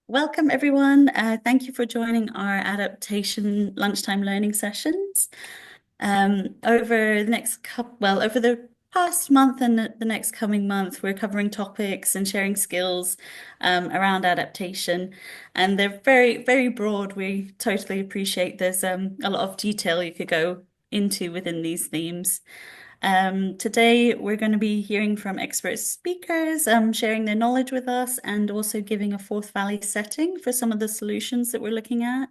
Welcome everyone. Thank you for joining our adaptation lunchtime learning sessions. Over the past month and the next coming month, we're covering topics and sharing skills around adaptation, and they're very, very broad. We totally appreciate there's a lot of detail you could go into within these themes. Today, we're going to be hearing from expert speakers, sharing their knowledge with us, and also giving a Forth Valley setting for some of the solutions that we're looking at.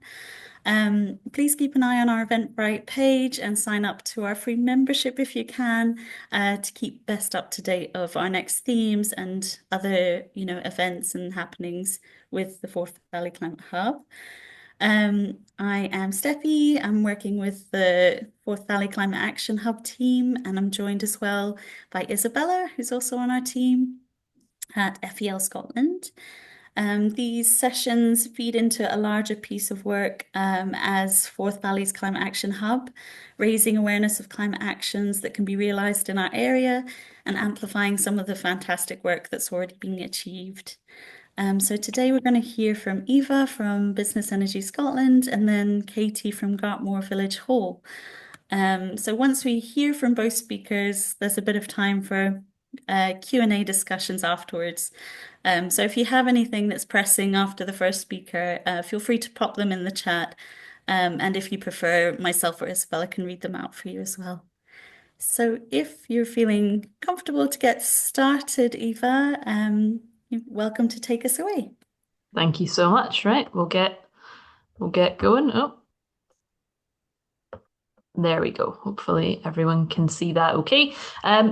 Please keep an eye on our Eventbrite page and sign up to our free membership if you can, to keep best up to date of our next themes and other, events and happenings with the Forth Valley Climate Hub. I am Steffi. I'm working with the Forth Valley Climate Action Hub team, and I'm joined as well by Isabella, who's also on our team at FEL Scotland. These sessions feed into a larger piece of work as Forth Valley's Climate Action Hub, raising awareness of climate actions that can be realised in our area and amplifying some of the fantastic work that's already been achieved. So today we're going to hear from Eva from Business Energy Scotland and then Katie from Gartmore Village Hall. So once we hear from both speakers, there's a bit of time for Q&A discussions afterwards. So if you have anything that's pressing after the first speaker, feel free to pop them in the chat. And if you prefer, myself or Isabella can read them out for you as well. So if you're feeling comfortable to get started, Eva, you're welcome to take us away. Thank you so much. Right, we'll get going. Oh, there we go. Hopefully everyone can see that okay.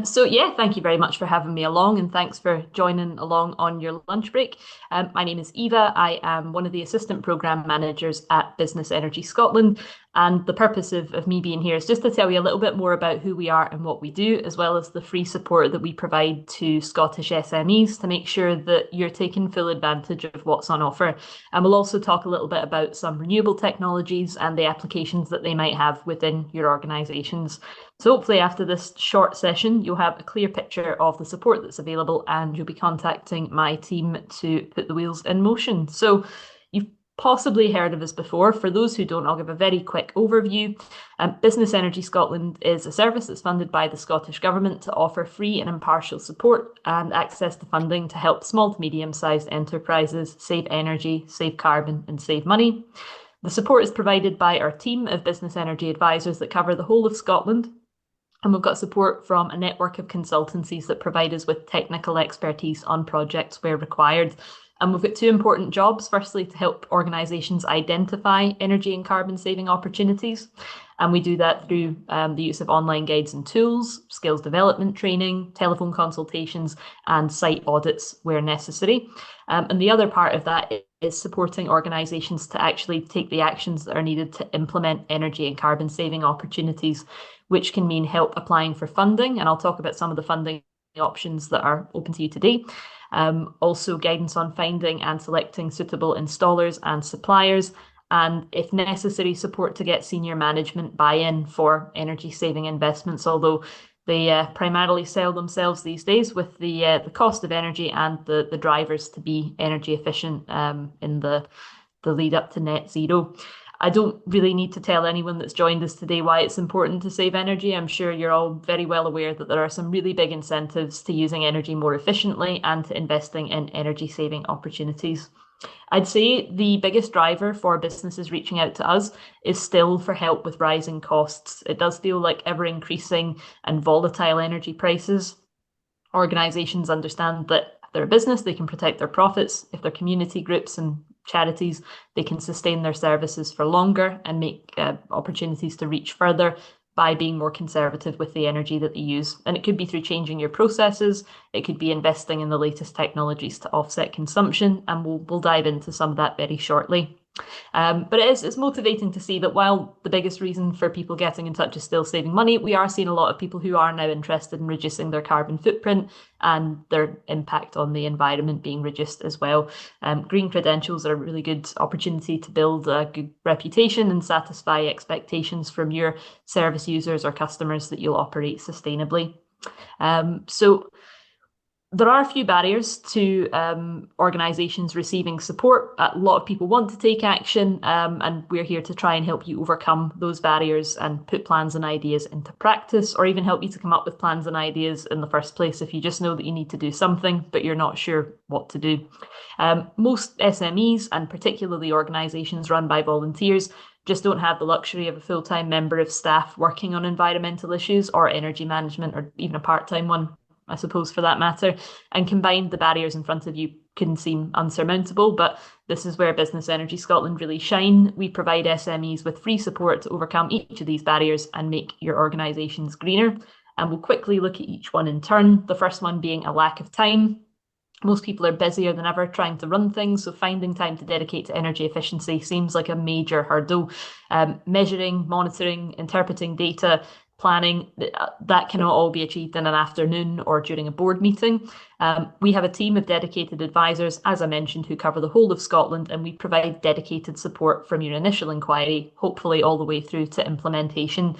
So yeah, thank you very much for having me along and thanks for joining along on your lunch break. My name is Eva. I am one of the assistant programme managers at Business Energy Scotland. And the purpose of me being here is just to tell you a little bit more about who we are and what we do, as well as the free support that we provide to Scottish SMEs to make sure that you're taking full advantage of what's on offer. And we'll also talk a little bit about some renewable technologies and the applications that they might have within your organisations. So hopefully after this short session, you'll have a clear picture of the support that's available and you'll be contacting my team to put the wheels in motion. So you've possibly heard of us before. For those who don't, I'll give a very quick overview. Business Energy Scotland is a service that's funded by the Scottish Government to offer free and impartial support and access to funding to help small to medium-sized enterprises save energy, save carbon and save money. The support is provided by our team of business energy advisors that cover the whole of Scotland. And we've got support from a network of consultancies that provide us with technical expertise on projects where required. And we've got two important jobs. Firstly, to help organisations identify energy and carbon saving opportunities. And we do that through the use of online guides and tools, skills development training, telephone consultations, and site audits where necessary. And the other part of that is supporting organisations to actually take the actions that are needed to implement energy and carbon saving opportunities, which can mean help applying for funding. And I'll talk about some of the funding options that are open to you today. Also guidance on finding and selecting suitable installers and suppliers, and if necessary, support to get senior management buy-in for energy saving investments, although they primarily sell themselves these days with the cost of energy and the drivers to be energy efficient in the lead up to net zero. I don't really need to tell anyone that's joined us today why it's important to save energy. I'm sure you're all very well aware that there are some really big incentives to using energy more efficiently and to investing in energy saving opportunities. I'd say the biggest driver for businesses reaching out to us is still for help with rising costs. It does feel like ever increasing and volatile energy prices. Organisations understand that if they're a business, they can protect their profits. If they're community groups and charities, they can sustain their services for longer and make opportunities to reach further by being more conservative with the energy that they use. And it could be through changing your processes, it could be investing in the latest technologies to offset consumption, and we'll dive into some of that very shortly. But it's motivating to see that while the biggest reason for people getting in touch is still saving money, we are seeing a lot of people who are now interested in reducing their carbon footprint and their impact on the environment being reduced as well. Green credentials are a really good opportunity to build a good reputation and satisfy expectations from your service users or customers that you'll operate sustainably. So There are a few barriers to organisations receiving support. A lot of people want to take action, and we're here to try and help you overcome those barriers and put plans and ideas into practice, or even help you to come up with plans and ideas in the first place if you just know that you need to do something, but you're not sure what to do. Most SMEs, and particularly organisations run by volunteers, just don't have the luxury of a full-time member of staff working on environmental issues or energy management, or even a part-time one, I suppose, for that matter. And combined, the barriers in front of you can seem unsurmountable, but this is where Business Energy Scotland really shine. We provide SMEs with free support to overcome each of these barriers and make your organisations greener. And we'll quickly look at each one in turn. The first one being a lack of time. Most people are busier than ever trying to run things, so finding time to dedicate to energy efficiency seems like a major hurdle. Measuring, monitoring, interpreting data, planning, that cannot all be achieved in an afternoon or during a board meeting. We have a team of dedicated advisors, as I mentioned, who cover the whole of Scotland, and we provide dedicated support from your initial inquiry, hopefully all the way through to implementation.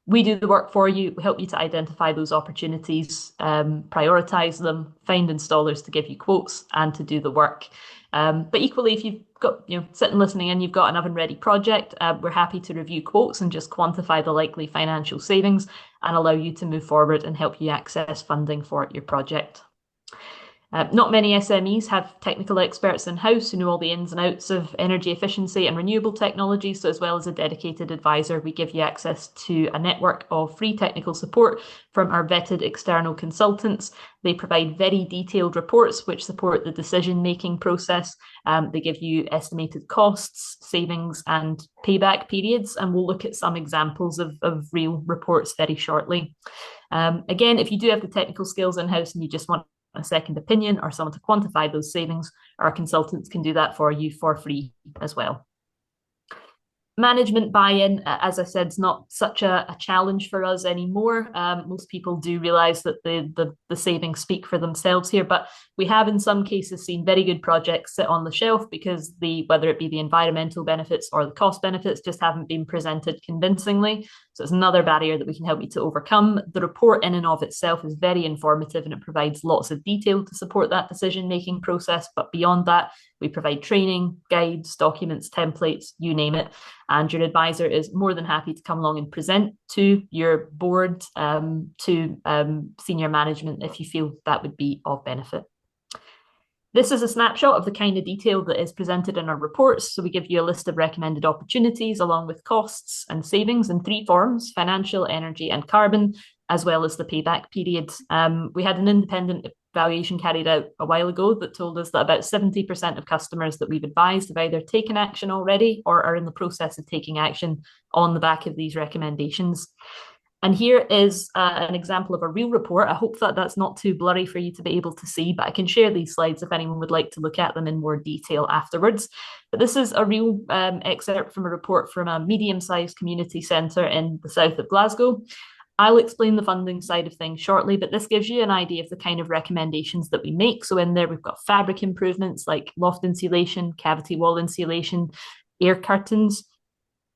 We do the work for you. We help you to identify those opportunities, prioritise them, find installers to give you quotes, and to do the work. But equally, if you've got, sitting listening in, you've got an oven-ready project, we're happy to review quotes and just quantify the likely financial savings and allow you to move forward and help you access funding for your project. Not many SMEs have technical experts in-house who know all the ins and outs of energy efficiency and renewable technology. So as well as a dedicated advisor, we give you access to a network of free technical support from our vetted external consultants. They provide very detailed reports which support the decision-making process. They give you estimated costs, savings, and payback periods. And we'll look at some examples of real reports very shortly. Again, if you do have the technical skills in-house and you just want a second opinion or someone to quantify those savings, our consultants can do that for you for free as well. Management buy-in, as I said, is not such a challenge for us anymore. Most people do realise that the savings speak for themselves here, but we have in some cases seen very good projects sit on the shelf because whether it be the environmental benefits or the cost benefits just haven't been presented convincingly. So it's another barrier that we can help you to overcome. The report in and of itself is very informative and it provides lots of detail to support that decision-making process. But beyond that, we provide training, guides, documents, templates, you name it. And your advisor is more than happy to come along and present to your board, to senior management if you feel that would be of benefit. This is a snapshot of the kind of detail that is presented in our reports. So we give you a list of recommended opportunities along with costs and savings in 3 forms: financial, energy, and carbon, as well as the payback period. We had an independent evaluation carried out a while ago that told us that about 70% of customers that we've advised have either taken action already or are in the process of taking action on the back of these recommendations. And here is an example of a real report. I hope that that's not too blurry for you to be able to see, but I can share these slides if anyone would like to look at them in more detail afterwards. But this is a real excerpt from a report from a medium-sized community centre in the south of Glasgow. I'll explain the funding side of things shortly, but this gives you an idea of the kind of recommendations that we make. So in there, we've got fabric improvements like loft insulation, cavity wall insulation, air curtains.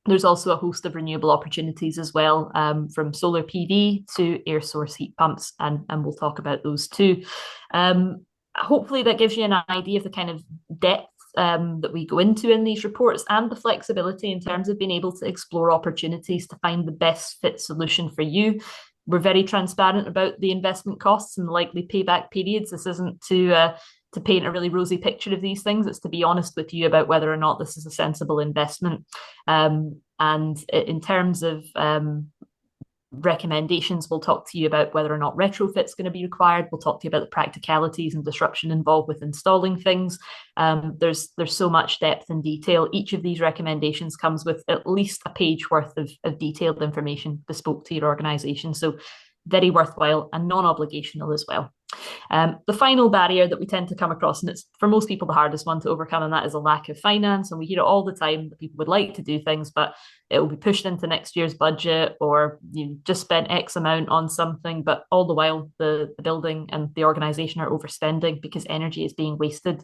There's also a host of renewable opportunities as well, from solar PV to air source heat pumps, and we'll talk about those too. Hopefully that gives you an idea of the kind of depth that we go into in these reports and the flexibility in terms of being able to explore opportunities to find the best fit solution for you. We're very transparent about the investment costs and the likely payback periods. This isn't to paint a really rosy picture of these things. It's to be honest with you about whether or not this is a sensible investment. And in terms of recommendations, we'll talk to you about whether or not retrofit's going to be required. We'll talk to you about the practicalities and disruption involved with installing things. There's so much depth and detail. Each of these recommendations comes with at least a page worth of detailed information bespoke to your organisation. So very worthwhile and non-obligational as well. The final barrier that we tend to come across, and it's for most people the hardest one to overcome, and that is a lack of finance. And we hear it all the time that people would like to do things, but it will be pushed into next year's budget, or you just spent X amount on something, but all the while the building and the organisation are overspending because energy is being wasted.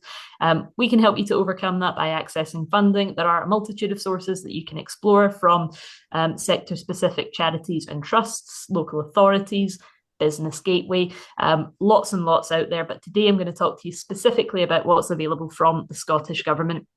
We can help you to overcome that by accessing funding. There are a multitude of sources that you can explore, from sector-specific charities and trusts, local authorities, business gateway. Lots and lots out there, but today I'm going to talk to you specifically about what's available from the Scottish Government.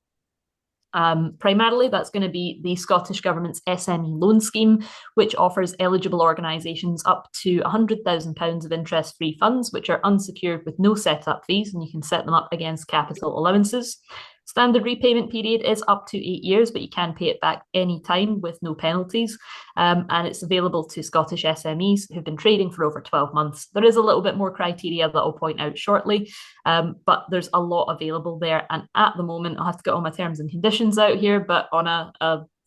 Primarily, that's going to be the Scottish Government's SME loan scheme, which offers eligible organisations up to £100,000 of interest-free funds, which are unsecured with no set-up fees, and you can set them up against capital allowances. Standard repayment period is up to 8 years, but you can pay it back any time with no penalties. And it's available to Scottish SMEs who've been trading for over 12 months. There is a little bit more criteria that I'll point out shortly, but there's a lot available there. And at the moment, I'll have to get all my terms and conditions out here, but on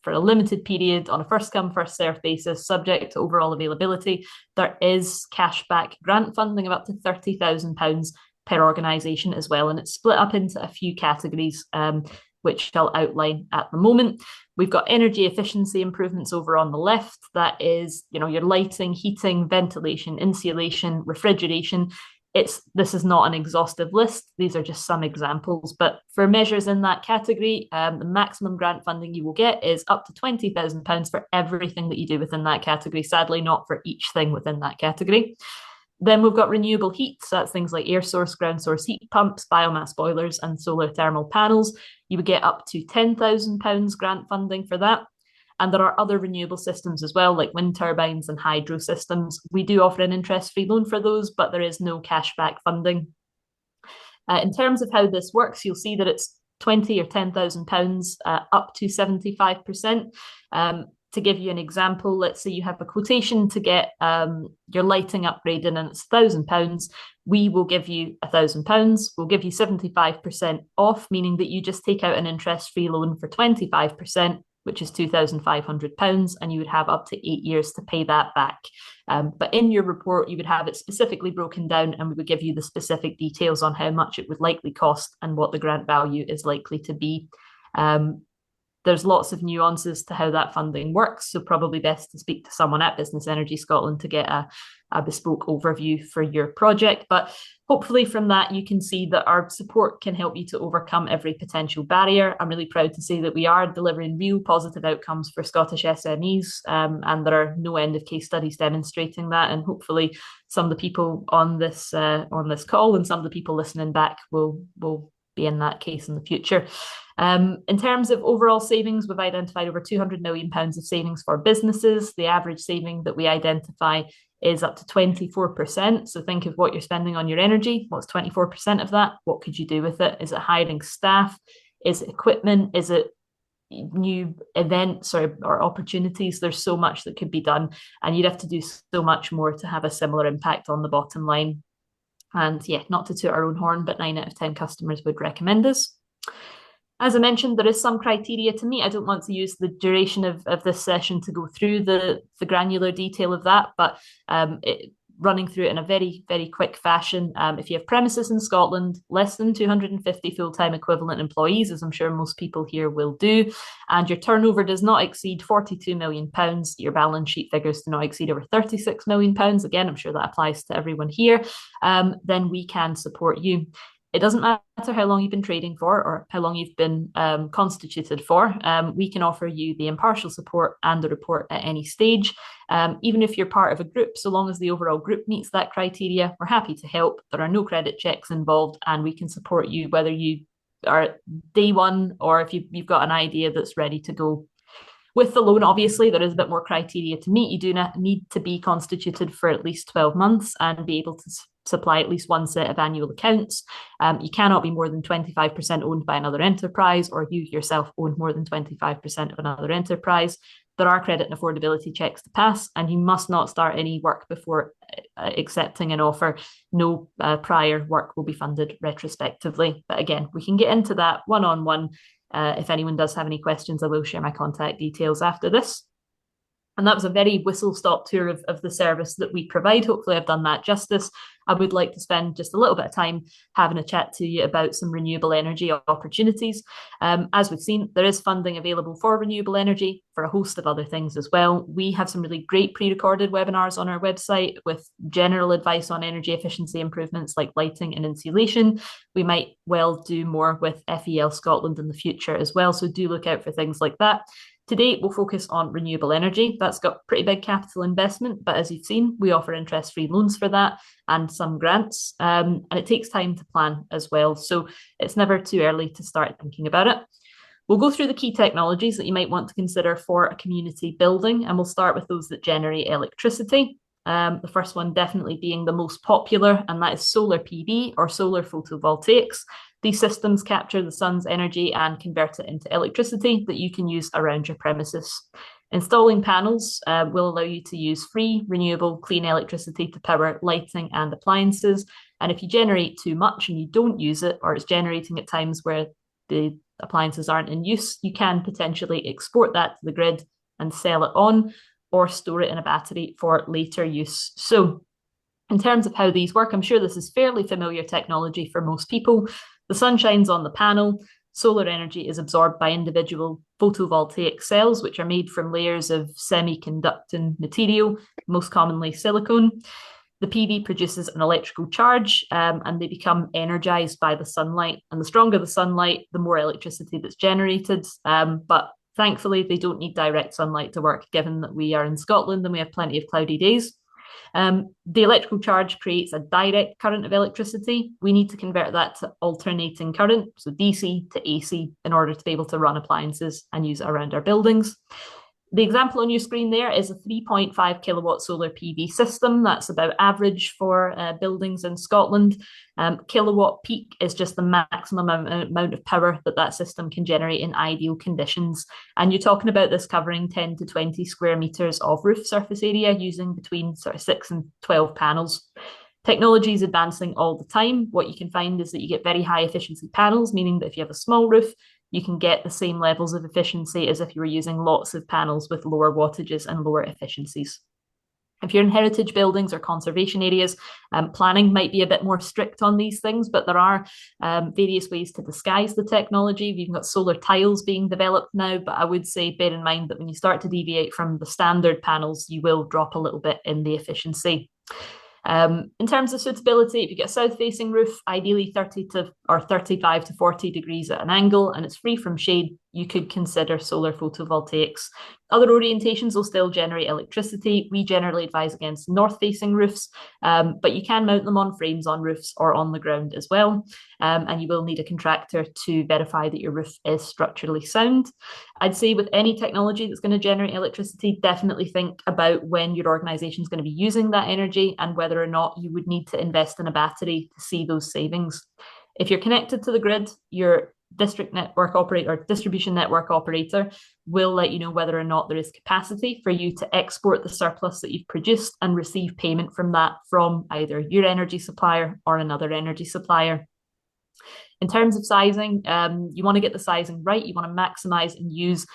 for a limited period, on a first come, first served basis, subject to overall availability, there is cashback grant funding of up to £30,000 per organisation as well. And it's split up into a few categories, which I'll outline at the moment. We've got energy efficiency improvements over on the left. That is, your lighting, heating, ventilation, insulation, refrigeration. This is not an exhaustive list. These are just some examples. But for measures in that category, the maximum grant funding you will get is up to £20,000 for everything that you do within that category. Sadly, not for each thing within that category. Then we've got renewable heat. So that's things like air source, ground source heat pumps, biomass boilers, and solar thermal panels. You would get up to £10,000 grant funding for that. And there are other renewable systems as well, like wind turbines and hydro systems. We do offer an interest-free loan for those, but there is no cashback funding. In terms of how this works, you'll see that it's 20 or £10,000 up to 75%. To give you an example, let's say you have a quotation to get your lighting upgraded and it's £1,000. We will give you £1,000. We'll give you 75% off, meaning that you just take out an interest-free loan for 25%, which is £2,500, and you would have up to 8 years to pay that back. But in your report, you would have it specifically broken down, and we would give you the specific details on how much it would likely cost and what the grant value is likely to be. There's lots of nuances to how that funding works, so probably best to speak to someone at Business Energy Scotland to get a bespoke overview for your project. But hopefully from that, you can see that our support can help you to overcome every potential barrier. I'm really proud to say that we are delivering real positive outcomes for Scottish SMEs, and there are no end of case studies demonstrating that. And hopefully some of the people on this call and some of the people listening back will be in that case in the future. In terms of overall savings, we've identified over £200 million of savings for businesses. The average saving that we identify is up to 24%. So think of what you're spending on your energy. What's 24% of that? What could you do with it? Is it hiring staff? Is it equipment? Is it new events or opportunities? There's so much that could be done, and you'd have to do so much more to have a similar impact on the bottom line. And yeah, not to toot our own horn, but 9 out of 10 customers would recommend us. As I mentioned, there is some criteria to meet. I don't want to use the duration of this session to go through the granular detail of that, but running through it in a very, very quick fashion. If you have premises in Scotland, less than 250 full-time equivalent employees, as I'm sure most people here will do, and your turnover does not exceed £42 million, your balance sheet figures do not exceed over £36 million, again, I'm sure that applies to everyone here, then we can support you. It doesn't matter how long you've been trading for or how long you've been constituted for. We can offer you the impartial support and the report at any stage. Even if you're part of a group, so long as the overall group meets that criteria, we're happy to help. There are no credit checks involved, and we can support you whether you are day one or if you've got an idea that's ready to go. With the loan, obviously, there is a bit more criteria to meet. You do not need to be constituted for at least 12 months and be able to supply at least one set of annual accounts. You cannot be more than 25% owned by another enterprise, or you yourself own more than 25% of another enterprise. There are credit and affordability checks to pass, and you must not start any work before accepting an offer. No prior work will be funded retrospectively. But again, we can get into that one-on-one. If anyone does have any questions, I will share my contact details after this. And that was a very whistle-stop tour of the service that we provide. Hopefully I've done that justice. I would like to spend just a little bit of time having a chat to you about some renewable energy opportunities. As we've seen, there is funding available for renewable energy for a host of other things as well. We have some really great pre-recorded webinars on our website with general advice on energy efficiency improvements like lighting and insulation. We might well do more with FEL Scotland in the future as well, so do look out for things like that. To date, we'll focus on renewable energy. That's got pretty big capital investment, but as you've seen, we offer interest-free loans for that and some grants. And it takes time to plan as well. So it's never too early to start thinking about it. We'll go through the key technologies that you might want to consider for a community building, and we'll start with those that generate electricity. The first one definitely being the most popular, and that is solar PV or solar photovoltaics. These systems capture the sun's energy and convert it into electricity that you can use around your premises. Installing panels will allow you to use free, renewable, clean electricity to power lighting and appliances. And if you generate too much and you don't use it, or it's generating at times where the appliances aren't in use, you can potentially export that to the grid and sell it on or store it in a battery for later use. So in terms of how these work, I'm sure this is fairly familiar technology for most people. The sun shines on the panel. Solar energy is absorbed by individual photovoltaic cells, which are made from layers of semiconducting material, most commonly silicone. The PV produces an electrical charge and they become energized by the sunlight. And the stronger the sunlight, the more electricity that's generated. But thankfully, they don't need direct sunlight to work, given that we are in Scotland and we have plenty of cloudy days. The electrical charge creates a direct current of electricity. We need to convert that to alternating current, so DC to AC, in order to be able to run appliances and use it around our buildings. The example on your screen there is a 3.5 kilowatt solar PV system. That's about average for buildings in Scotland. Kilowatt peak is just the maximum amount of power that that system can generate in ideal conditions. And you're talking about this covering 10 to 20 square meters of roof surface area using between sort of 6 and 12 panels. Technology is advancing all the time. What you can find is that you get very high efficiency panels, meaning that if you have a small roof, you can get the same levels of efficiency as if you were using lots of panels with lower wattages and lower efficiencies. If you're in heritage buildings or conservation areas, planning might be a bit more strict on these things, but there are various ways to disguise the technology. We've got solar tiles being developed now, but I would say bear in mind that when you start to deviate from the standard panels, you will drop a little bit in the efficiency. In terms of suitability, if you get a south-facing roof, ideally 30 to or 35 to 40 degrees at an angle, and it's free from shade, you could consider solar photovoltaics. Other orientations will still generate electricity. We generally advise against north-facing roofs, but you can mount them on frames on roofs or on the ground as well. And you will need a contractor to verify that your roof is structurally sound. I'd say with any technology that's going to generate electricity, definitely think about when your organisation is going to be using that energy and whether or not you would need to invest in a battery to see those savings. If you're connected to the grid, your district network operator or distribution network operator will let you know whether or not there is capacity for you to export the surplus that you've produced and receive payment from that from either your energy supplier or another energy supplier. In terms of sizing, you want to get the sizing right. You want to maximize and use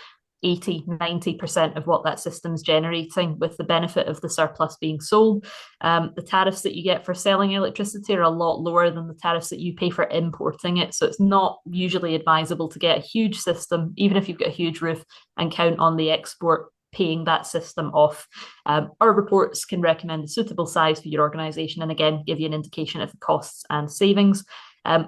80, 90% of what that system's generating, with the benefit of the surplus being sold. The tariffs that you get for selling electricity are a lot lower than the tariffs that you pay for importing it. So it's not usually advisable to get a huge system, even if you've got a huge roof, and count on the export paying that system off. Our reports can recommend a suitable size for your organisation and again give you an indication of the costs and savings.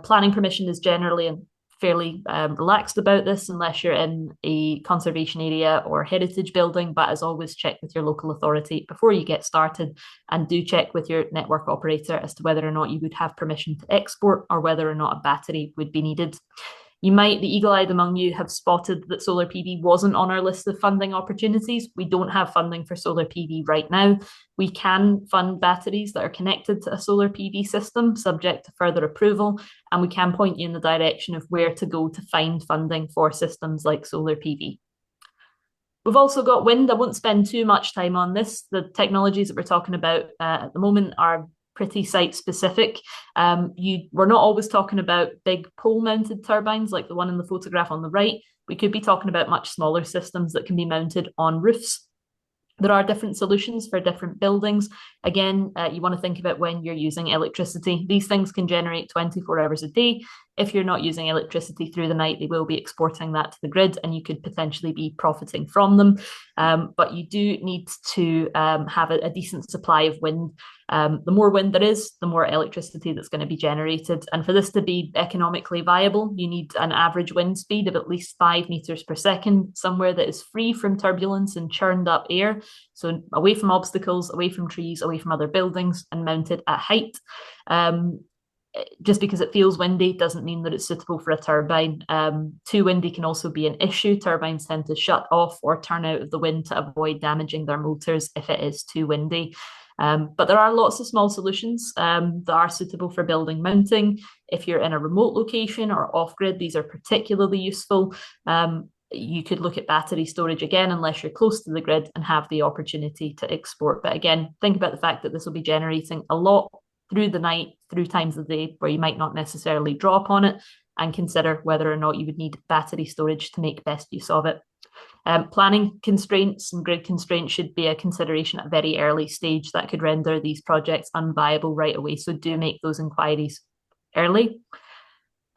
Planning permission is generally fairly relaxed about this unless you're in a conservation area or heritage building, but as always, check with your local authority before you get started, and do check with your network operator as to whether or not you would have permission to export or whether or not a battery would be needed. You might, the eagle-eyed among you, have spotted that solar PV wasn't on our list of funding opportunities. We don't have funding for solar PV right now. We can fund batteries that are connected to a solar PV system, subject to further approval, and we can point you in the direction of where to go to find funding for systems like solar PV. We've also got wind. I won't spend too much time on this. The technologies that we're talking about at the moment are pretty site specific. We're not always talking about big pole mounted turbines like the one in the photograph on the right. We could be talking about much smaller systems that can be mounted on roofs. There are different solutions for different buildings. Again, you want to think about when you're using electricity. These things can generate 24 hours a day. if you're not using electricity through the night, they will be exporting that to the grid and you could potentially be profiting from them. But you do need to have a decent supply of wind. The more wind there is, the more electricity that's going to be generated. And for this to be economically viable, you need an average wind speed of at least 5 meters per second, somewhere that is free from turbulence and churned up air. So away from obstacles, away from trees, away from other buildings, and mounted at height. Just because it feels windy doesn't mean that it's suitable for a turbine. Too windy can also be an issue. Turbines tend to shut off or turn out of the wind to avoid damaging their motors if it is too windy. But there are lots of small solutions that are suitable for building mounting. If you're in a remote location or off grid, these are particularly useful. You could look at battery storage again, unless you're close to the grid and have the opportunity to export. But again, think about the fact that this will be generating a lot through the night, through times of the day where you might not necessarily draw upon it, and consider whether or not you would need battery storage to make best use of it. Planning constraints and grid constraints should be a consideration at a very early stage that could render these projects unviable right away. So do make those inquiries early.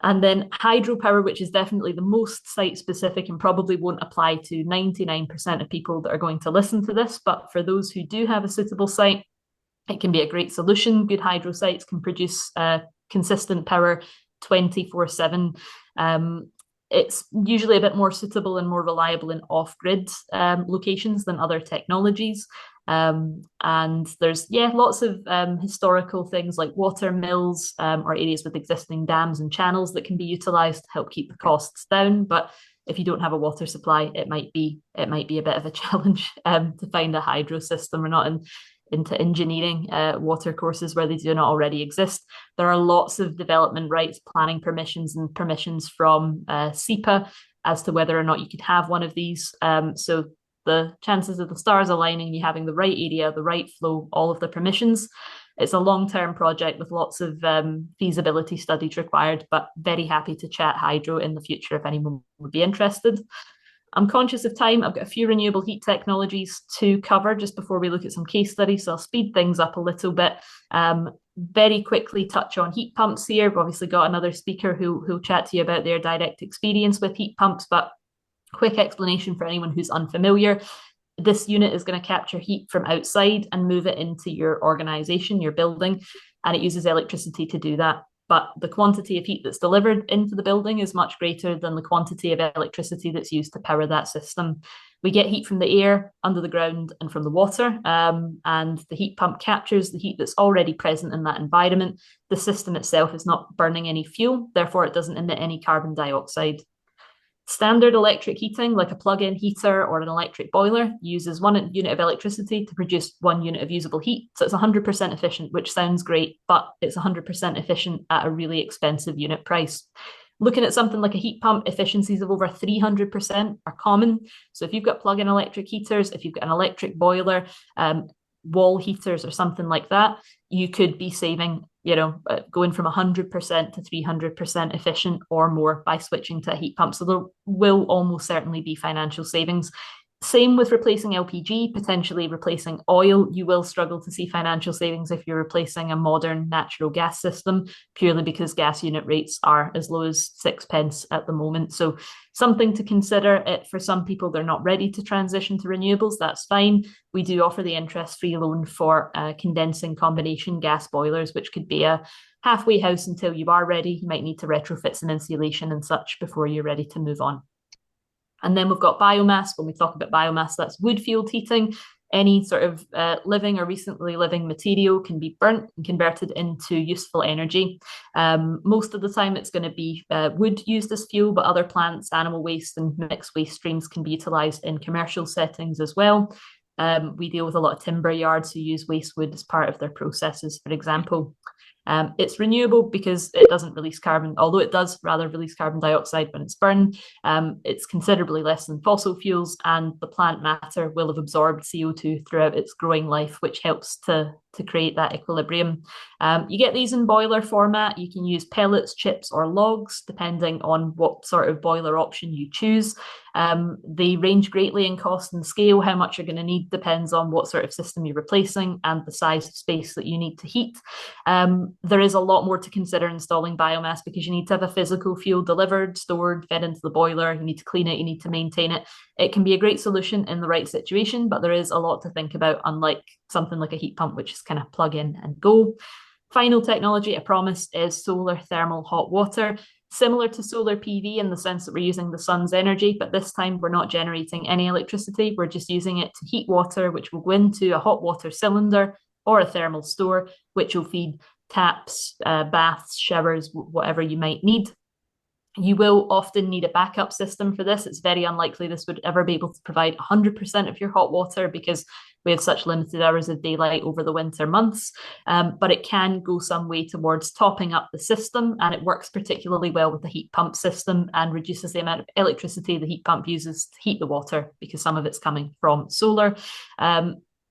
And then hydropower, which is definitely the most site specific and probably won't apply to 99% of people that are going to listen to this. But for those who do have a suitable site, it can be a great solution. Good hydro sites can produce consistent power 24/7. It's usually a bit more suitable and more reliable in off-grid locations than other technologies. And there's lots of historical things like water mills or areas with existing dams and channels that can be utilised to help keep the costs down. But if you don't have a water supply, it might be a bit of a challenge to find a hydro system. We're not into engineering water courses where they do not already exist. There are lots of development rights, planning permissions, and permissions from SEPA as to whether or not you could have one of these. So the chances of the stars aligning, you having the right area, the right flow, all of the permissions. It's a long-term project with lots of feasibility studies required, but very happy to chat hydro in the future if anyone would be interested. I'm conscious of time. I've got a few renewable heat technologies to cover just before we look at some case studies, so I'll speed things up a little bit. Very quickly touch on heat pumps here. We've obviously got another speaker who'll chat to you about their direct experience with heat pumps, but quick explanation for anyone who's unfamiliar. This unit is going to capture heat from outside and move it into your organization, your building, and it uses electricity to do that. But the quantity of heat that's delivered into the building is much greater than the quantity of electricity that's used to power that system. We get heat from the air, under the ground, and from the water, and the heat pump captures the heat that's already present in that environment. The system itself is not burning any fuel, therefore it doesn't emit any carbon dioxide. Standard electric heating, like a plug-in heater or an electric boiler, uses 1 unit of electricity to produce 1 unit of usable heat. So it's 100% efficient, which sounds great, but it's 100% efficient at a really expensive unit price. Looking at something like a heat pump, efficiencies of over 300% are common. So if you've got plug-in electric heaters, if you've got an electric boiler, wall heaters or something like that, you could be saving, going from 100% to 300% efficient or more by switching to a heat pump. So there will almost certainly be financial savings. Same with replacing LPG, potentially replacing oil. You will struggle to see financial savings if you're replacing a modern natural gas system, purely because gas unit rates are as low as 6p at the moment. So something to consider. For some people, they're not ready to transition to renewables. That's fine. We do offer the interest-free loan for condensing combination gas boilers, which could be a halfway house until you are ready. You might need to retrofit some insulation and such before you're ready to move on. And then we've got biomass. When we talk about biomass, that's wood-fueled heating. Any sort of living or recently living material can be burnt and converted into useful energy. Most of the time, it's going to be wood used as fuel, but other plants, animal waste, and mixed waste streams can be utilised in commercial settings as well. We deal with a lot of timber yards who use waste wood as part of their processes, for example. It's renewable because it doesn't release carbon, although it does rather release carbon dioxide when it's burned. It's considerably less than fossil fuels, and the plant matter will have absorbed CO2 throughout its growing life, which helps to to create that equilibrium. You get these in boiler format. You can use pellets, chips, or logs, depending on what sort of boiler option you choose. They range greatly in cost and scale. How much you're going to need depends on what sort of system you're replacing and the size of space that you need to heat. There is a lot more to consider installing biomass because you need to have a physical fuel delivered, stored, fed into the boiler. You need to clean it, you need to maintain it. It can be a great solution in the right situation, but there is a lot to think about, unlike something like a heat pump, which is kind of plug in and go. Final technology, I promise, is solar thermal hot water. Similar to solar PV in the sense that we're using the sun's energy, but this time we're not generating any electricity. We're just using it to heat water, which will go into a hot water cylinder or a thermal store, which will feed taps, baths, showers, whatever you might need. You will often need a backup system for this. It's very unlikely this would ever be able to provide 100% of your hot water because we have such limited hours of daylight over the winter months. But it can go some way towards topping up the system, and it works particularly well with the heat pump system and reduces the amount of electricity the heat pump uses to heat the water because some of it's coming from solar.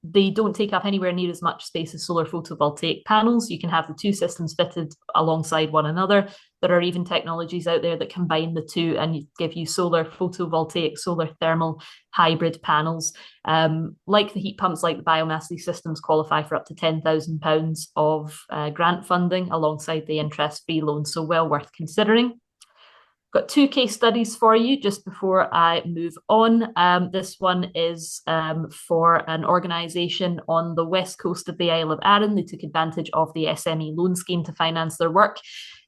They don't take up anywhere near as much space as solar photovoltaic panels. You can have the two systems fitted alongside one another. There are even technologies out there that combine the two and give you solar photovoltaic, solar thermal hybrid panels. Like the heat pumps, like the biomass, these systems qualify for up to £10,000 of grant funding alongside the interest-free loan, so well worth considering. Got two case studies for you just before I move on. This one is for an organisation on the west coast of the Isle of Arran. They took advantage of the SME loan scheme to finance their work.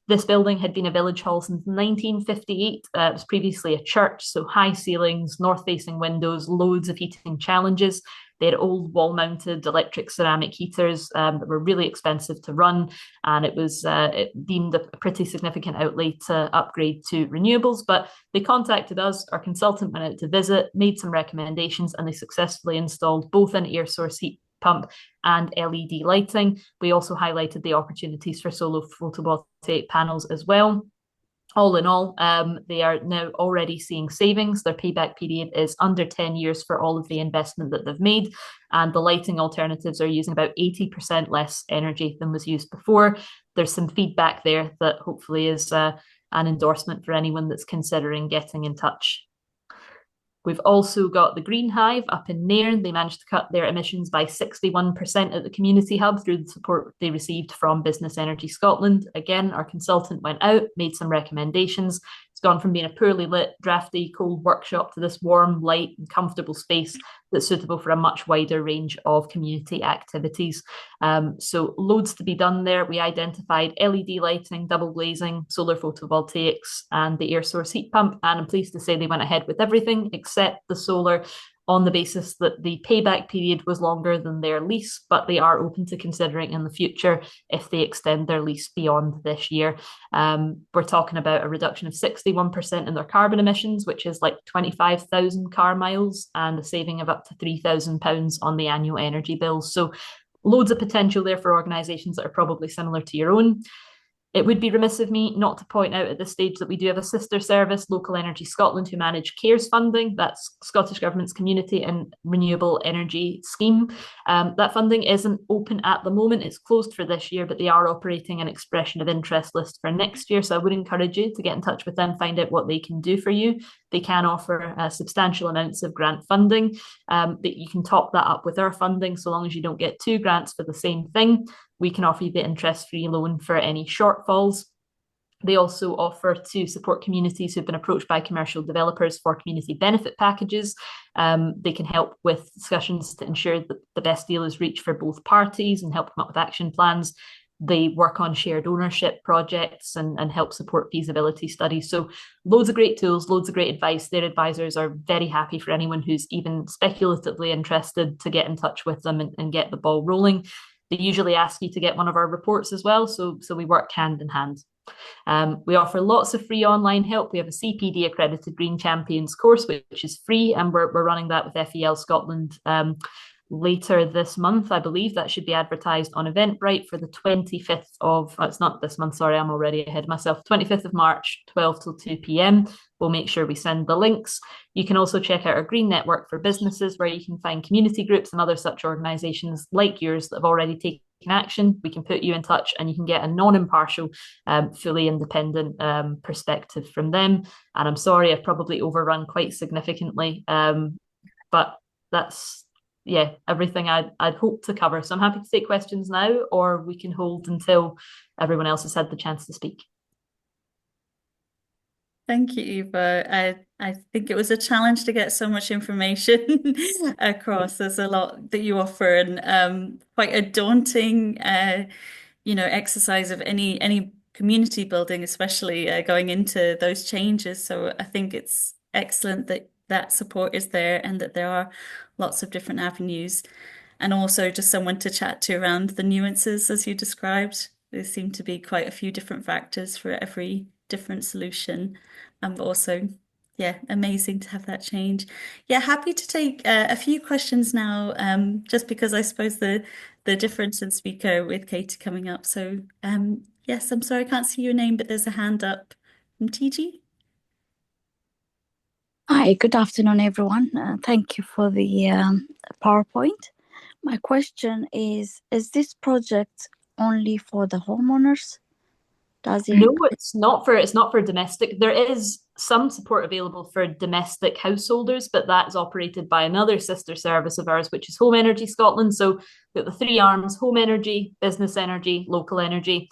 This building had been a village hall since 1958. It was previously a church, so high ceilings, north-facing windows, loads of heating challenges. They had old wall-mounted electric ceramic heaters that were really expensive to run, and it was deemed a pretty significant outlay to upgrade to renewables. But they contacted us, our consultant went out to visit, made some recommendations, and they successfully installed both an air source heat pump and LED lighting. We also highlighted the opportunities for solar photovoltaic panels as well. All in all, they are now already seeing savings. Their payback period is under 10 years for all of the investment that they've made. And the lighting alternatives are using about 80% less energy than was used before. There's some feedback there that hopefully is an endorsement for anyone that's considering getting in touch. We've also got the Green Hive up in Nairn. They managed to cut their emissions by 61% at the community hub through the support they received from Business Energy Scotland. Again, our consultant went out, made some recommendations. It's gone from being a poorly lit, drafty, cold workshop to this warm, light, and comfortable space that's suitable for a much wider range of community activities. So loads to be done there. We identified LED lighting, double glazing, solar photovoltaics, and the air source heat pump. And I'm pleased to say they went ahead with everything except the solar, on the basis that the payback period was longer than their lease, but they are open to considering in the future if they extend their lease beyond this year. We're talking about a reduction of 61% in their carbon emissions, which is like 25,000 car miles, and a saving of up to £3,000 on the annual energy bills. So loads of potential there for organisations that are probably similar to your own. It would be remiss of me not to point out at this stage that we do have a sister service, Local Energy Scotland, who manage CARES funding. That's Scottish Government's Community and Renewable Energy Scheme. That funding isn't open at the moment. It's closed for this year, but they are operating an expression of interest list for next year. So I would encourage you to get in touch with them, find out what they can do for you. They can offer substantial amounts of grant funding. That you can top that up with our funding, so long as you don't get two grants for the same thing. We can offer you the interest-free loan for any shortfalls. They also offer to support communities who've been approached by commercial developers for community benefit packages. They can help with discussions to ensure that the best deal is reached for both parties and help come up with action plans. They work on shared ownership projects and help support feasibility studies. So loads of great tools, loads of great advice. Their advisors are very happy for anyone who's even speculatively interested to get in touch with them and get the ball rolling. They usually ask you to get one of our reports as well, so we work hand in hand. We offer lots of free online help. We have a CPD accredited Green Champions course, which is free, and we're running that with FEL Scotland later this month. I believe that should be advertised on Eventbrite for the 25th of, it's not this month, sorry, I'm already ahead of myself, 25th of March, 12 till 2 p.m. We'll make sure we send the links. You can also check out our Green Network for Businesses, where you can find community groups and other such organisations like yours that have already taken taking action, we can put you in touch and you can get a non-impartial, fully independent perspective from them. And I'm sorry, I've probably overrun quite significantly, but that's yeah, everything I'd hoped to cover. So I'm happy to take questions now, or we can hold until everyone else has had the chance to speak. Thank you, Eva. I think it was a challenge to get so much information across. There's a lot that you offer, and quite a daunting, exercise of any community building, especially going into those changes. So I think it's excellent that that support is there and that there are lots of different avenues, and also just someone to chat to around the nuances as you described. There seem to be quite a few different factors for every different solution. But also, yeah, amazing to have that change. Yeah, happy to take a few questions now, just because I suppose the difference in speaker with Katie coming up. So, yes, I'm sorry I can't see your name, but there's a hand up from TG. Hi, good afternoon, everyone. Thank you for the PowerPoint. My question is this project only for the homeowners? Does it No, include? it's not for domestic. There is some support available for domestic householders, but that's operated by another sister service of ours, which is Home Energy Scotland. So we've got the three arms: home energy, business energy, local energy.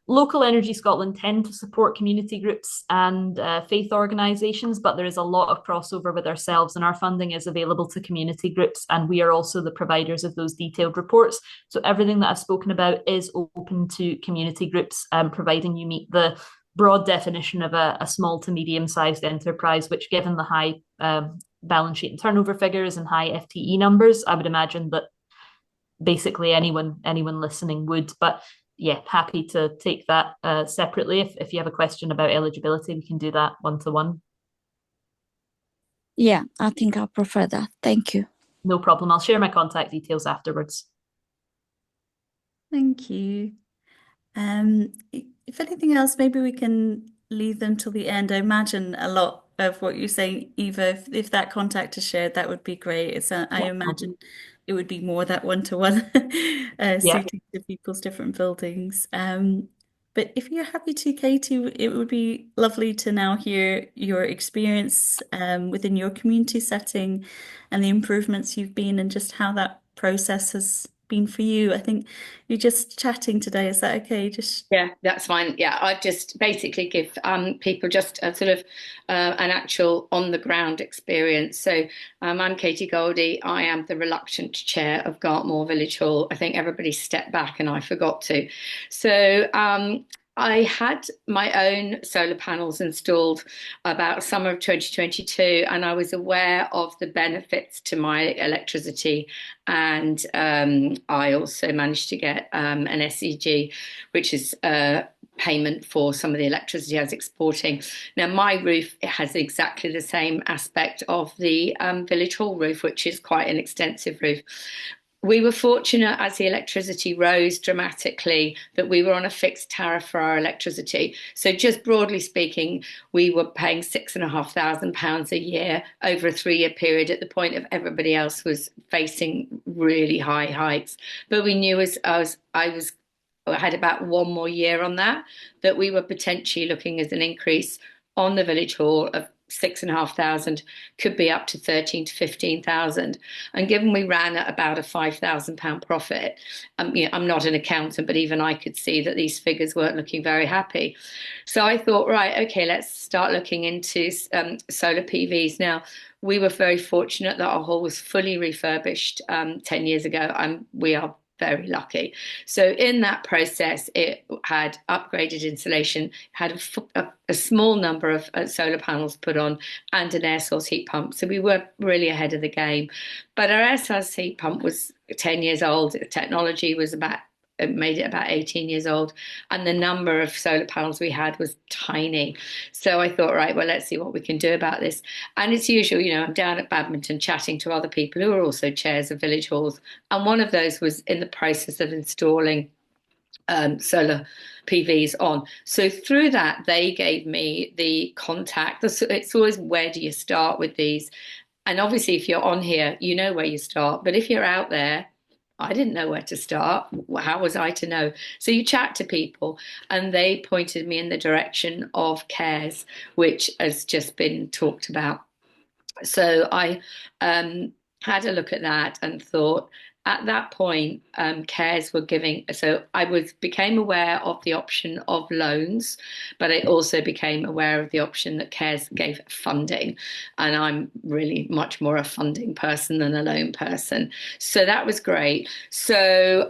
Local Energy Scotland tend to support community groups and faith organisations, but there is a lot of crossover with ourselves, and our funding is available to community groups, and we are also the providers of those detailed reports. So everything that I've spoken about is open to community groups, providing you meet the broad definition of a small to medium-sized enterprise, which, given the high balance sheet and turnover figures and high FTE numbers, I would imagine that basically anyone listening would. But yeah, happy to take that separately. If you have a question about eligibility, we can do that one to one. Yeah, I think I prefer that. Thank you. No problem. I'll share my contact details afterwards. Thank you. If anything else, maybe we can leave them till the end. I imagine a lot of what you're saying, Eva, if that contact is shared, that would be great. I Yeah, imagine it would be more that one-to-one yeah, suiting to people's different buildings. But if you're happy to, Katie, it would be lovely to now hear your experience within your community setting and the improvements you've been and just how that process has been for you. I think you're just chatting today. Is that okay? Just Yeah, that's fine. Yeah, I just basically give people just a sort of an actual on the ground experience. So I'm Katie Goldie. I am the reluctant chair of Gartmore Village Hall. I think everybody stepped back and I forgot to. So I had my own solar panels installed about summer of 2022, and I was aware of the benefits to my electricity. And I also managed to get an SEG, which is payment for some of the electricity I was exporting. Now, my roof has exactly the same aspect of the village hall roof, which is quite an extensive roof. We were fortunate as the electricity rose dramatically that we were on a fixed tariff for our electricity. So just broadly speaking, we were paying £6,500 a year over a 3-year period at the point of everybody else was facing really high hikes. But we knew as I had about one more year on that we were potentially looking at an increase on the village hall of 6,500, could be up to 13 to 15,000. And given we ran at about a £5,000 profit, I'm not an accountant, but even I could see that these figures weren't looking very happy. So I thought, right, okay, let's start looking into solar PVs. Now, we were very fortunate that our hall was fully refurbished 10 years ago, and we are very lucky. So in that process, it had upgraded insulation, had a small number of solar panels put on, and an air source heat pump. So we were really ahead of the game. But our air source heat pump was 10 years old. The technology was about it made it about 18 years old, and the number of solar panels we had was tiny. So I thought, right, well, let's see what we can do about this. And it's usual, I'm down at Badminton chatting to other people who are also chairs of village halls, and one of those was in the process of installing solar PVs on. So through that, they gave me the contact. It's always, where do you start with these? And obviously, if you're on here, you know where you start. But if you're out there, I didn't know where to start. How was I to know? So you chat to people, and they pointed me in the direction of CARES, which has just been talked about. So I had a look at that and thought, at that point, CARES were giving. So I became aware of the option of loans, but I also became aware of the option that CARES gave funding, and I'm really much more a funding person than a loan person. So that was great. So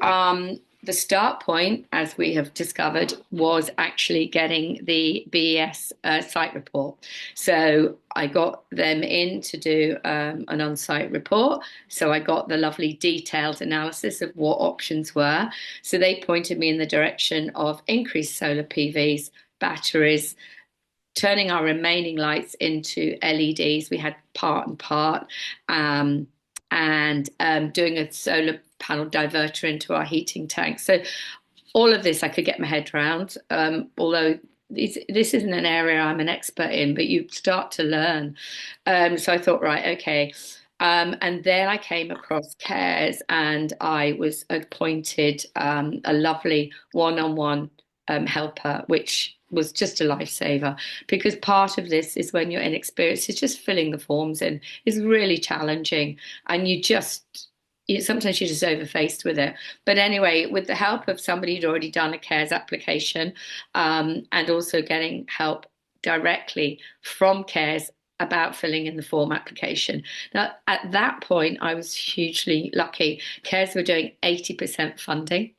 the start point, as we have discovered, was actually getting the BES site report. So I got them in to do an on-site report. So I got the lovely detailed analysis of what options were. So they pointed me in the direction of increased solar PVs, batteries, turning our remaining lights into LEDs. We had part and part, and doing a solar panel diverter into our heating tank. So all of this I could get my head around, although this isn't an area I'm an expert in, but you start to learn. So I thought, right, okay. And then I came across CARES, and I was appointed a lovely one-on-one helper, which was just a lifesaver, because part of this is when you're inexperienced, it's just filling the forms in is really challenging, and sometimes you're just overfaced with it. But anyway, with the help of somebody who'd already done a CARES application, and also getting help directly from CARES about filling in the form application. Now, at that point, I was hugely lucky. CARES were doing 80% funding,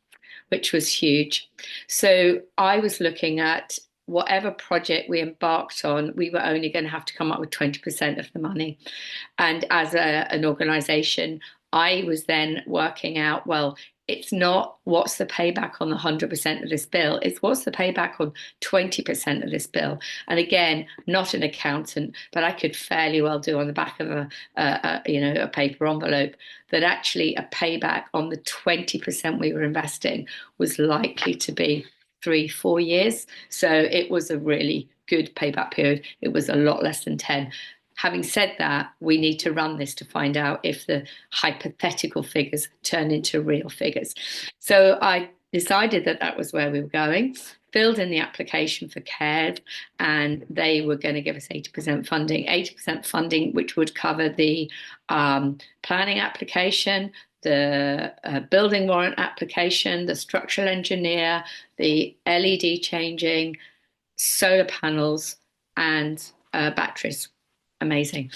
which was huge. So I was looking at whatever project we embarked on, we were only going to have to come up with 20% of the money. And as an organization, I was then working out, well, it's not what's the payback on the 100% of this bill, it's what's the payback on 20% of this bill. And again, not an accountant, but I could fairly well do on the back of a paper envelope that actually a payback on the 20% we were investing was likely to be 3-4 years. So it was a really good payback period. It was a lot less than 10. Having said that, we need to run this to find out if the hypothetical figures turn into real figures. So I decided that that was where we were going, filled in the application for CARES, and they were going to give us 80% funding, 80% funding, which would cover the planning application, the building warrant application, the structural engineer, the LED changing, solar panels, and batteries. Amazing.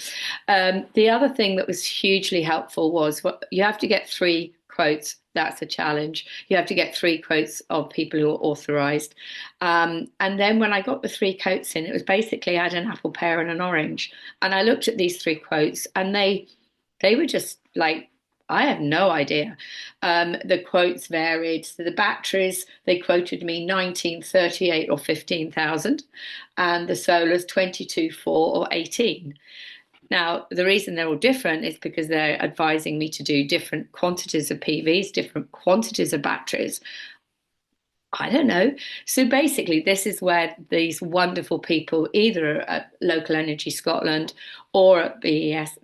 The other thing that was hugely helpful was you have to get 3 quotes. That's a challenge. You have to get 3 quotes of people who are authorized. And then when I got the 3 quotes in, it was basically I had an apple, pear, and an orange. And I looked at these 3 quotes, and they were just like, I have no idea. The quotes varied. So the batteries, they quoted me 19, 38, or 15,000, and the solars 22, 4, or 18. Now, the reason they're all different is because they're advising me to do different quantities of PVs, different quantities of batteries. I don't know. So basically, this is where these wonderful people, either at Local Energy Scotland or at BES,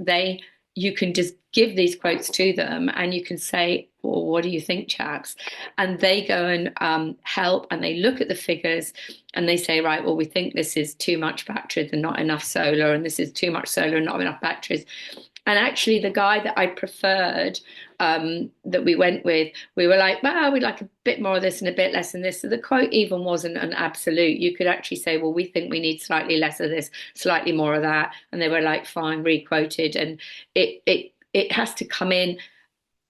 you can just give these quotes to them, and you can say, well, what do you think, chaps? And they go and help, and they look at the figures, and they say, right, well, we think this is too much batteries and not enough solar, and this is too much solar and not enough batteries. And actually, the guy that I preferred, that we went with, we were like, well, we'd like a bit more of this and a bit less than this. So the quote even wasn't an absolute. You could actually say, well, we think we need slightly less of this, slightly more of that. And they were like, fine, re-quoted. And it has to come in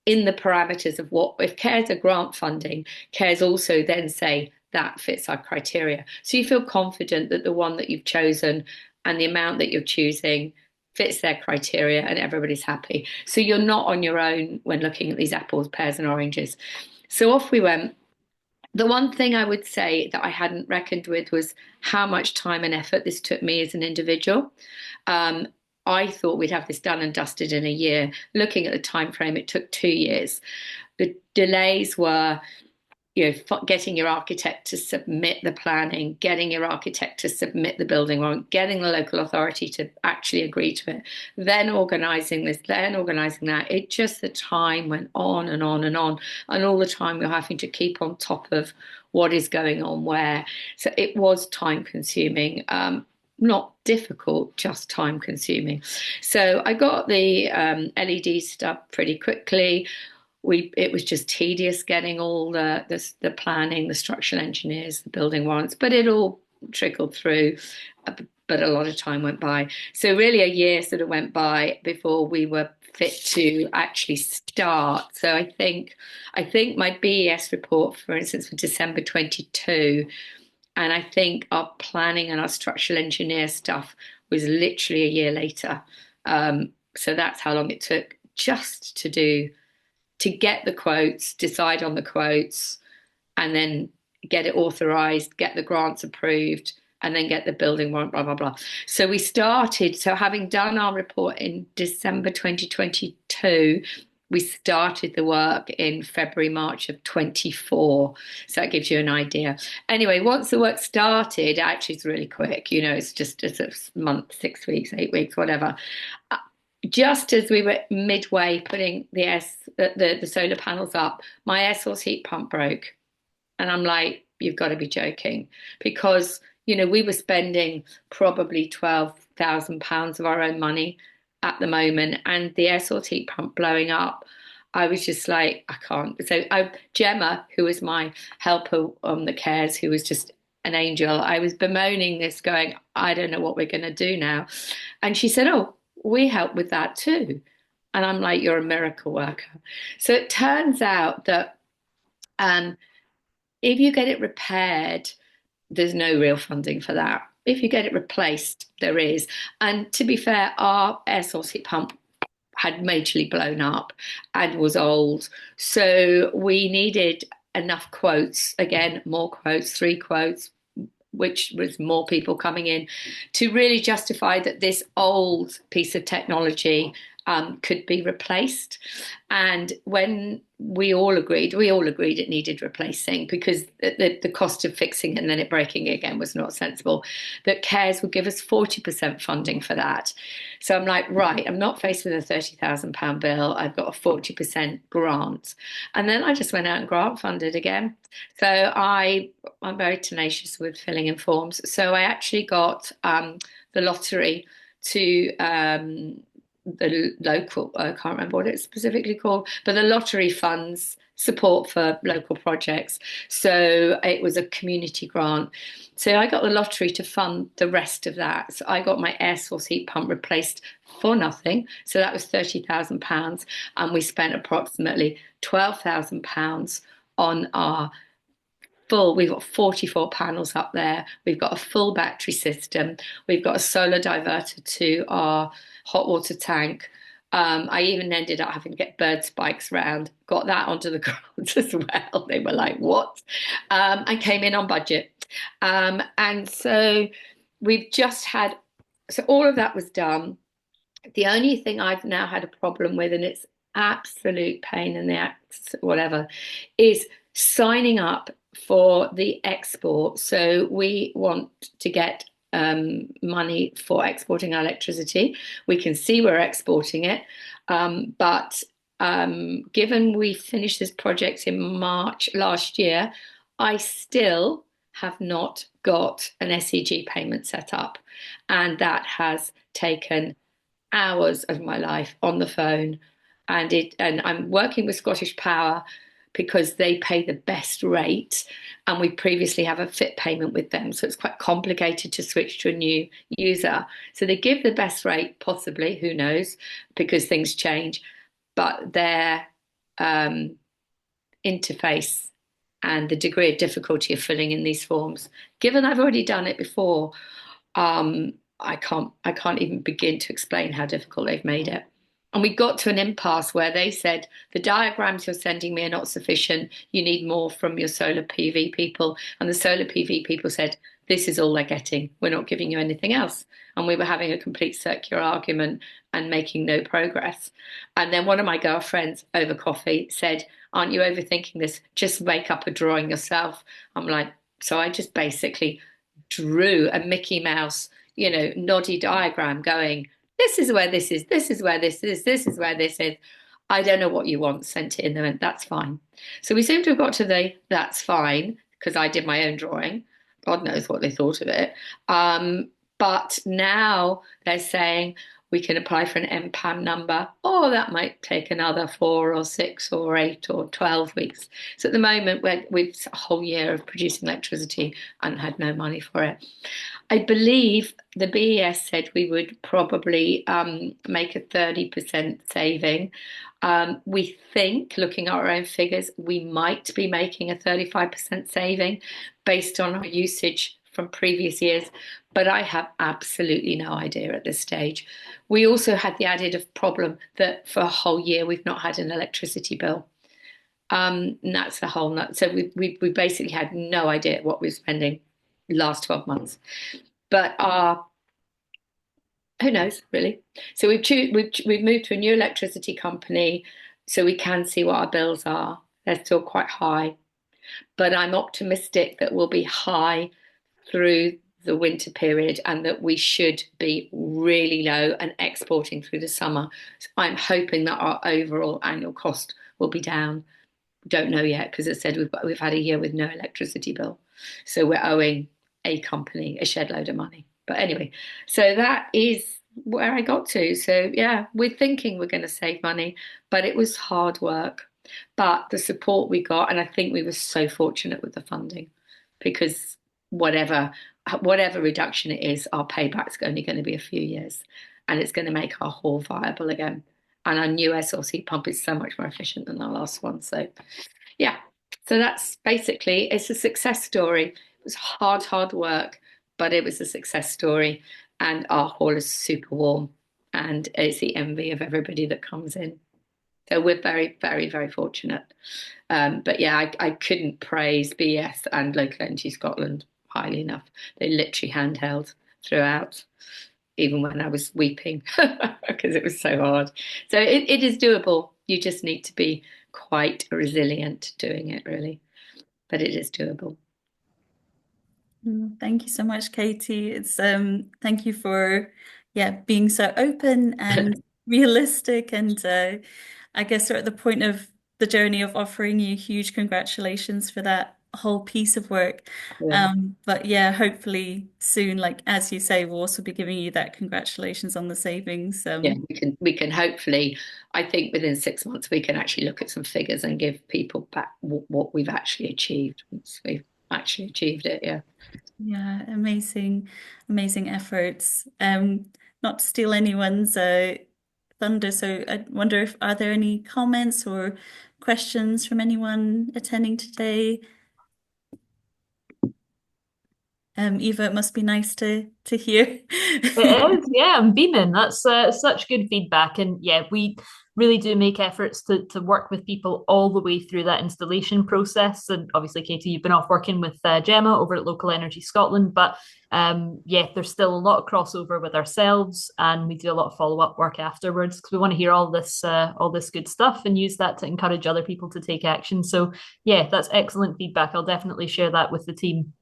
the parameters of what, if CARES are grant funding, CARES also then say that fits our criteria. So you feel confident that the one that you've chosen and the amount that you're choosing fits their criteria, and everybody's happy. So you're not on your own when looking at these apples, pears, and oranges. So off we went. The one thing I would say that I hadn't reckoned with was how much time and effort this took me as an individual. I thought we'd have this done and dusted in a year. Looking at the time frame, it took 2 years. The delays were, getting your architect to submit the planning, getting your architect to submit the building warrant, getting the local authority to actually agree to it, then organising this, then organising that. It just, the time went on and on and on. And all the time you're having to keep on top of what is going on where. So it was time consuming. Not difficult, just time consuming. So I got the LED stuff pretty quickly. It was just tedious getting all the planning, the structural engineers, the building warrants, but it all trickled through. But a lot of time went by. So really a year sort of went by before we were fit to actually start. So I think my BES report, for instance, for December 22, and I think our planning and our structural engineer stuff was literally a year later. So that's how long it took just to get the quotes, decide on the quotes, and then get it authorized, get the grants approved, and then get the building warrant, blah, blah, blah. So we started, so having done our report in December 2022, we started the work in February, March of 24. So that gives you an idea. Anyway, once the work started, actually it's really quick. It's just a month, 6 weeks, 8 weeks, whatever. Just as we were midway putting the solar panels up, my air source heat pump broke. And I'm like, you've got to be joking. Because, we were spending probably £12,000 of our own money at the moment, and the air source heat pump blowing up. I was just like, I can't. So Gemma, who was my helper on the cares, who was just an angel, I was bemoaning this, going, I don't know what we're going to do now. And she said, oh, we help with that too. And I'm like, you're a miracle worker. So it turns out that if you get it repaired, there's no real funding for that. If you get it replaced, there is. And to be fair, our air source heat pump had majorly blown up and was old. So we needed enough quotes, again, more quotes, 3 quotes, which was more people coming in, to really justify that this old piece of technology could be replaced. And when we all agreed it needed replacing, because the cost of fixing and then it breaking again was not sensible, that CARES would give us 40% funding for that. So I'm like, right, I'm not faced with a £30,000 bill. I've got a 40% grant. And then I just went out and grant funded again. So I'm very tenacious with filling in forms. So I actually got the lottery to the local, I can't remember what it's specifically called, but the lottery funds support for local projects. So it was a community grant. So I got the lottery to fund the rest of that. So I got my air source heat pump replaced for nothing. So that was £30,000. And we spent approximately £12,000 on our we've got 44 panels up there. We've got a full battery system. We've got a solar diverter to our hot water tank. I even ended up having to get bird spikes round, got that onto the ground as well. They were like, what? And came in on budget. And so we've just had, so all of that was done. The only thing I've now had a problem with, and it's absolute pain in the ass, whatever, is signing up for the export. So we want to get money for exporting our electricity. We can see we're exporting it, but given we finished this project in March last year, I still have not got an SEG payment set up, and that has taken hours of my life on the phone. And I'm working with Scottish Power because they pay the best rate, and we previously have a FIT payment with them, so it's quite complicated to switch to a new user. So they give the best rate, possibly, who knows, because things change, but their interface and the degree of difficulty of filling in these forms, given I've already done it before, I can't even begin to explain how difficult they've made it. And we got to an impasse where they said, the diagrams you're sending me are not sufficient. You need more from your solar PV people. And the solar PV people said, this is all they're getting. We're not giving you anything else. And we were having a complete circular argument and making no progress. And then one of my girlfriends over coffee said, aren't you overthinking this? Just make up a drawing yourself. I'm like, so I just basically drew a Mickey Mouse, noddy diagram going, this is where this is, this is where this is, this is where this is. I don't know what you want, sent it in. They went, that's fine. So we seem to have got to the that's fine because I did my own drawing. God knows what they thought of it. But now they're saying we can apply for an MPAN number. Oh, that might take another 4 or 6 or 8 or 12 weeks. So at the moment, we've a whole year of producing electricity and had no money for it. I believe the BES said we would probably make a 30% saving. We think, looking at our own figures, we might be making a 35% saving based on our usage from previous years, but I have absolutely no idea at this stage. We also had the added problem that for a whole year we've not had an electricity bill. And that's the whole nut. So we basically had no idea what we were spending last 12 months. But who knows, really? So we've moved to a new electricity company so we can see what our bills are. They're still quite high, but I'm optimistic that we'll be high through the winter period and that we should be really low and exporting through the summer. So I'm hoping that our overall annual cost will be down. Don't know yet because it said we've had a year with no electricity bill, so we're owing a company a shed load of money. But anyway, so that is where I got to. So yeah, we're thinking we're going to save money, but it was hard work. But the support we got, and I think we were so fortunate with the funding, because whatever reduction it is, our payback's only going to be a few years, and it's going to make our hall viable again. And our new SLC pump is so much more efficient than our last one. So yeah, so that's basically, it's a success story. It was hard work, but it was a success story. And our hall is super warm and it's the envy of everybody that comes in. So we're very, very, very fortunate. But yeah, I couldn't praise BS and Local Energy Scotland highly enough. They literally handheld throughout, even when I was weeping because it was so hard. So it is doable. You just need to be quite resilient doing it, really. But it is doable. Thank you so much, Katie. It's thank you for being so open and realistic, and I guess we're at the point of the journey of offering you huge congratulations for that whole piece of work. Yeah. But yeah, hopefully soon, like as you say, we'll also be giving you that congratulations on the savings. Yeah, we can hopefully, I think within 6 months we can actually look at some figures and give people back what we've actually achieved once we've actually achieved it. Yeah. Yeah, amazing efforts. Not to steal anyone's thunder, so I wonder if are there any comments or questions from anyone attending today? Eva, it must be nice to hear. It is, yeah, I'm beaming. That's such good feedback. And yeah, we really do make efforts to work with people all the way through that installation process. And obviously, Katie, you've been off working with Gemma over at Local Energy Scotland. But yeah, there's still a lot of crossover with ourselves, and we do a lot of follow-up work afterwards because we want to hear all this good stuff and use that to encourage other people to take action. So yeah, that's excellent feedback. I'll definitely share that with the team.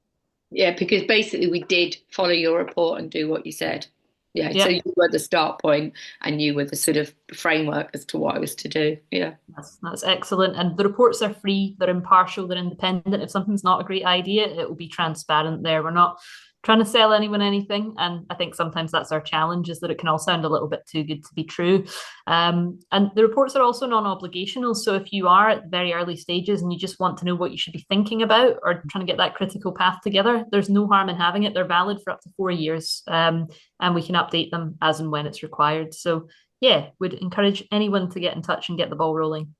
Yeah, because basically we did follow your report and do what you said. Yeah, so Yeah. you were the start point and you were the sort of framework as to what I was to do. Yeah. That's excellent. And the reports are free, they're impartial, they're independent. If something's not a great idea, it will be transparent there. We're not trying to sell anyone anything. And I think sometimes that's our challenge, is that it can all sound a little bit too good to be true. And the reports are also non-obligational. So if you are at very early stages and you just want to know what you should be thinking about or trying to get that critical path together, there's no harm in having it. They're valid for up to 4 years. And we can update them as and when it's required. So yeah, would encourage anyone to get in touch and get the ball rolling.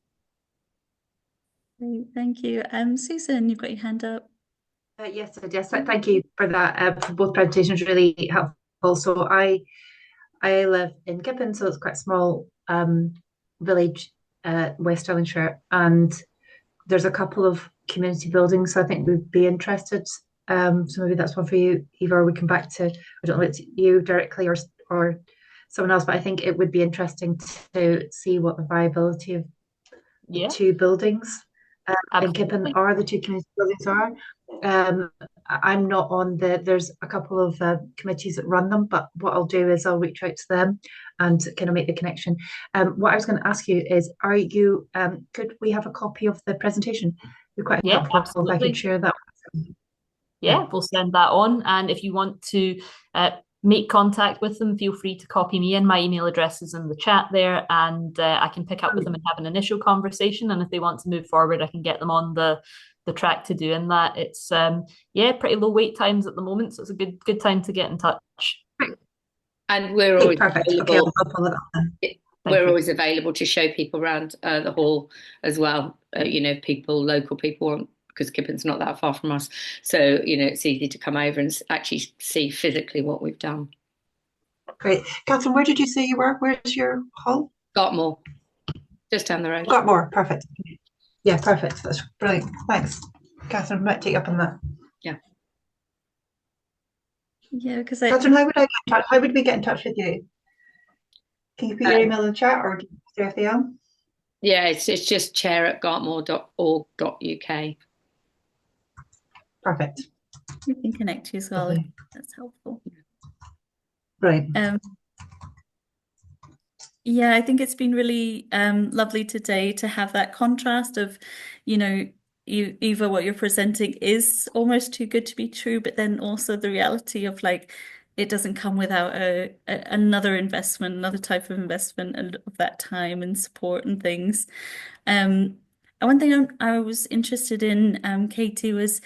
Great, thank you. Susan, you've got your hand up. Yes, I guess. Thank you for that. For both presentations, really helpful. So I live in Gippon, so it's quite a small village, West Stirlingshire, and there's a couple of community buildings. So I think we'd be interested. So maybe that's one for you, Eva. Or we come back to, I don't know if it's you directly or someone else, but I think it would be interesting to see what the viability of Yeah, two buildings in Kippen absolutely. are the two community buildings are. I'm not on there's a couple of committees that run them, but what I'll do is I'll reach out to them and kind of make the connection. What I was going to ask you is, could we have a copy of the presentation? It'd be quite Yeah, helpful if I could absolutely. share that. Yeah, Yeah, we'll send that on. And if you want to make contact with them, feel free to copy me in. My email address is in the chat there, and I can pick up with them and have an initial conversation. And if they want to move forward, I can get them on the track to doing that. It's yeah, pretty low wait times at the moment, so it's a good time to get in touch. And we're okay, always perfect. Okay, available. I'll follow that then. Thank We're you. always available to show people around the hall as well. Local people want, because Kippen's not that far from us. So, it's easy to come over and actually see physically what we've done. Great. Catherine, where did you say you were? Where's your hall? Gartmore, just down the road. Gartmore, perfect. Yeah, perfect. That's brilliant. Thanks. Catherine, might take you up on that. Yeah. Yeah, because Catherine, how would I get in touch? How would we get in touch with you? Can you put your email in the chat or do you have the FEL? Yeah, it's just chair@gartmore.org.uk. Perfect. we can connect you as well if Lovely. that's helpful. Right. Yeah, I think it's been really lovely today to have that contrast of, Eva, what you're presenting is almost too good to be true, but then also the reality of like it doesn't come without another investment, another type of investment and of that time and support and things. And one thing I was interested in, Katie, was,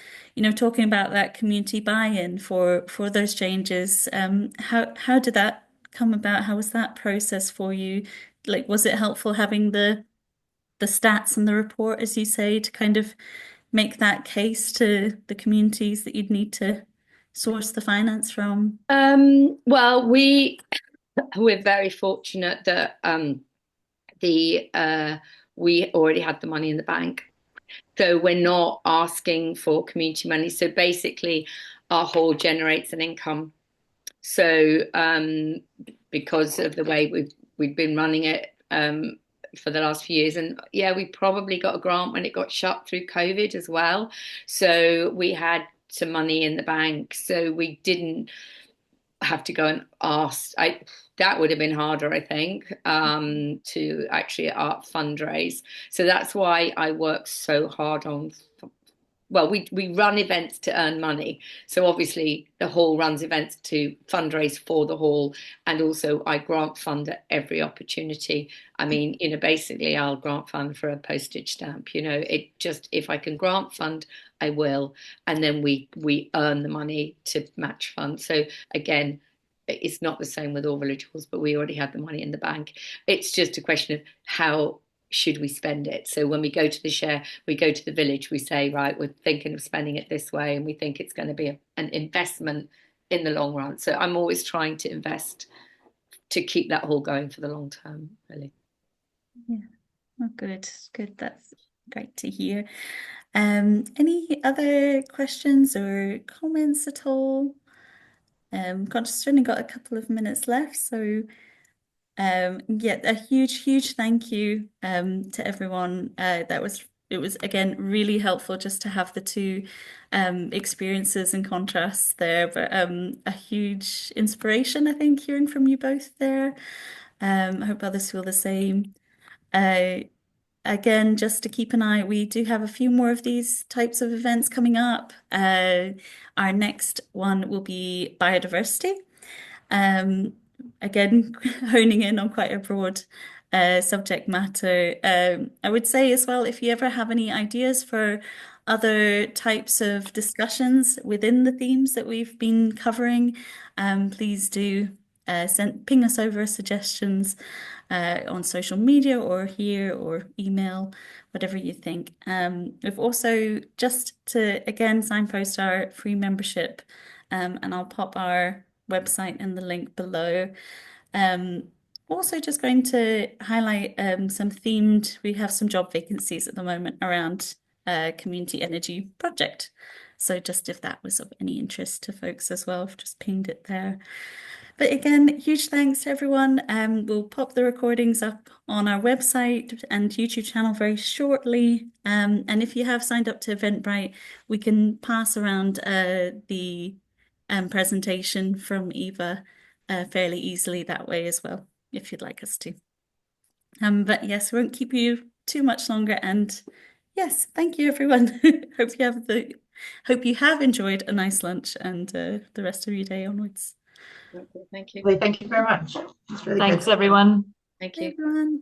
talking about that community buy-in for those changes. How did that come about? How was that process for you? Like, was it helpful having the stats and the report, as you say, to kind of make that case to the communities that you'd need to source the finance from? Well, we're very fortunate that we already had the money in the bank. So we're not asking for community money. So basically, our hall generates an income. So because of the way we've been running it for the last few years, and yeah, we probably got a grant when it got shut through COVID as well. So we had some money in the bank. So we didn't have to go and ask. That would have been harder, I think, to actually fundraise. So that's why I work so hard on. Well, we run events to earn money. So obviously the hall runs events to fundraise for the hall, and also I grant fund at every opportunity. I mean, basically I'll grant fund for a postage stamp. It just, if I can grant fund, I will, and then we earn the money to match fund. So again, it's not the same with all village halls, but we already had the money in the bank. It's just a question of how should we spend it. So when we go to the share, we go to the village, we say, right, we're thinking of spending it this way, and we think it's going to be an investment in the long run. So I'm always trying to invest to keep that hall going for the long term, really. Yeah, oh, good. That's great to hear. Any other questions or comments at all? Just only got a couple of minutes left, so yeah, a huge thank you to everyone. It was again really helpful just to have the two experiences and contrasts there, but a huge inspiration, I think, hearing from you both there. I hope others feel the same. Uh, Again, just to keep an eye, we do have a few more of these types of events coming up. Our next one will be biodiversity. Um, Again, honing in on quite a broad subject matter. I would say as well, if you ever have any ideas for other types of discussions within the themes that we've been covering, please do ping us over suggestions on social media or here or email, whatever you think. We've also, just to again signpost our free membership, and I'll pop our website in the link below. Also just going to highlight we have some job vacancies at the moment around community energy project. So just if that was of any interest to folks as well, I've just pinged it there. But again, huge thanks to everyone. We'll pop the recordings up on our website and YouTube channel very shortly. And if you have signed up to Eventbrite, we can pass around the presentation from Eva fairly easily that way as well, if you'd like us to. But yes, we won't keep you too much longer. And yes, thank you, everyone. Hope you have enjoyed a nice lunch and the rest of your day onwards. Okay, thank you. Thank you very much. It's really Thanks, good. everyone. Thank Bye, you. everyone.